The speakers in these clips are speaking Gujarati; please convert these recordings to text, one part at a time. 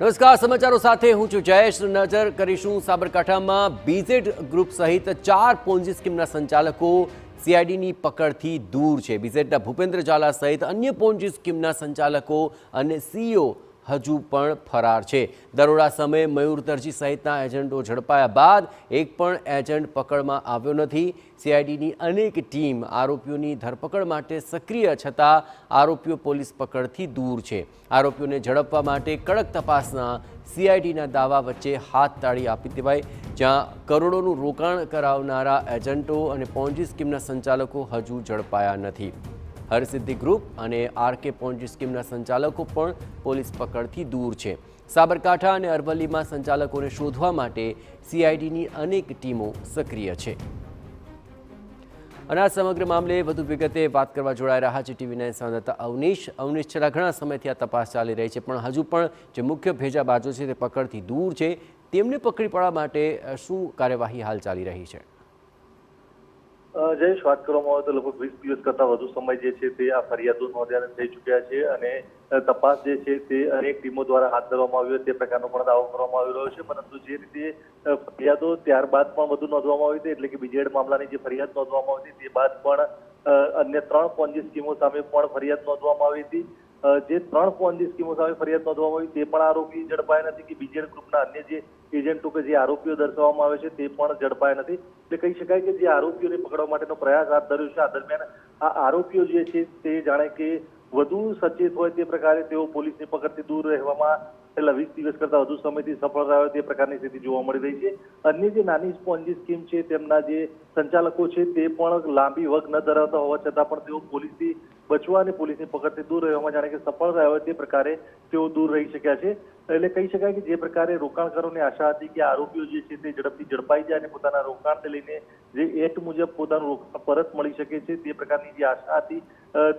નમસ્કાર, સમાચારો સાથે હું છું જયેશ. નજર કરીશું સાબરકાંઠામાં બીઝેડ ગ્રુપ સહિત 4 પોન્જી સ્કીમના સંચાલકો સીઆઈડીની પકડથી દૂર છે. બીઝેડના ભૂપેન્દ્ર ઝાલા સહિત અન્ય પોન્જી સ્કીમના સંચાલકો અને સીઈઓ હજુ પણ ફરાર છે. દરોડા સમયે મયુર દરજી સહિતના એજન્ટો ઝડપાયા બાદ એક પણ એજન્ટ પકડમાં આવ્યો નથી. સીઆઈડીની અનેક ટીમ આરોપીઓની ધરપકડ માટે સક્રિય છતાં આરોપીઓ પોલીસ પકડથી દૂર છે. આરોપીઓને ઝડપવા માટે કડક તપાસના સીઆઈડીના દાવા વચ્ચે હાથ તાળી આપી દેવાય. જ્યાં કરોડોનું રોકાણ કરાવનારા એજન્ટો અને પોન્જી સ્કીમના સંચાલકો હજુ ઝડપાયા નથી. હરસિદ્ધિ ગ્રુપ અને આરકે પોન્જી સ્કીમના સંચાલકો પણ પોલીસ પકડથી દૂર છે. સાબરકાંઠા અને અરવલ્લીમાં સંચાલકોને શોધવા માટે સીઆઈડીની અનેક ટીમો સક્રિય છે. અને આ સમગ્ર મામલે વધુ વિગતે વાત કરવા જોડાઈ રહ્યા છે TV9 સંવાદદાતા અવનીશ. છેલ્લા ઘણા સમયથી આ તપાસ ચાલી રહી છે, પણ હજુ પણ જે મુખ્ય ભેજાબાજો છે તે પકડથી દૂર છે. તેમને પકડી પાડવા માટે શું કાર્યવાહી હાલ ચાલી રહી છે? જયેશ, વાત કરવામાં આવે તો લગભગ 20 દિવસ કરતા વધુ સમય જે છે તે આ ફરિયાદો નોંધ્યા થઈ ચૂક્યા છે અને તપાસ જે છે તે અનેક ટીમો દ્વારા હાથ ધરવામાં આવ્યો તે પ્રકારનો પણ દાવો કરવામાં આવી રહ્યો છે. પરંતુ જે રીતે ફરિયાદો ત્યારબાદ પણ વધુ નોંધવામાં આવી હતી, એટલે કે બીજેડ મામલાની જે ફરિયાદ નોંધવામાં આવી હતી તે બાદ પણ અન્ય 3 પોન્જી સ્કીમો સામે પણ ફરિયાદ નોંધવામાં આવી હતી. જે 3 પોન્જી સ્કીમો સામે ફરિયાદ નોંધવામાં આવી તે પણ આરોપી ઝડપાયા નથી કે બીજેડ ગ્રુપના અન્ય જે એજન્ટો કે જે આરોપીઓ દર્શાવવામાં આવે છે તે પણ ઝડપાયા નથી. એટલે કહી શકાય કે જે આરોપીઓને પકડવા માટેનો પ્રયાસ હાથ ધર્યો છે, આ દરમિયાન આ આરોપીઓ જે છે તે જાણે કે વધુ સચેત હોય તે પ્રકારે તેઓ પોલીસની પકડથી દૂર રહેવામાં છેલ્લા 20 દિવસ કરતા વધુ સમયથી સફળ રહ્યો તે પ્રકારની સ્થિતિ જોવા મળી રહી છે. અન્ય જે નાની પોન્જી સ્કીમ છે તેમના જે સંચાલકો છે તે પણ લાંબી વગ ન ધરાવતા હોવા છતાં પણ તેઓ પોલીસથી બચવા અને પોલીસની પકડથી દૂર રહેવામાં જાણે કે સફળ રહ્યા હોય તે પ્રકારે તેઓ દૂર રહી શક્યા છે. એટલે કહી શકાય કે જે પ્રકારે રોકાણકારોની આશા હતી કે આરોપીઓ જે છે તે ઝડપથી ઝડપાઈ જાય અને પોતાના રોકાણને લઈને જે એક્ટ મુજબ પોતાનું રોકાણ પરત મળી શકે છે તે પ્રકારની જે આશા હતી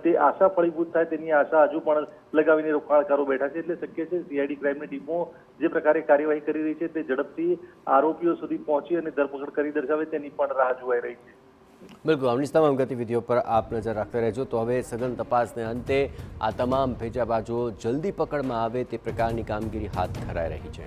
તે આશા ફળીભૂત થાય તેની આશા હજુ પણ લગાવીને રોકાણકારો બેઠા છે. એટલે શક્ય છે સીઆઈડી ક્રાઇમની ટીમો જે પ્રકારે કાર્યવાહી કરી રહી છે તે ઝડપથી આરોપીઓ સુધી પહોંચી અને ધરપકડ કરી દર્શાવે તેની પણ રાહ જોવાઈ રહી છે. બિલકુલ, આમની તમામ ગતિવિધિઓ પર આપ નજર રાખતા રહેજો. તો હવે સઘન તપાસને અંતે આ તમામ ભેજાબાજો જલ્દી પકડમાં આવે તે પ્રકારની કામગીરી હાથ ધરાઈ રહી છે.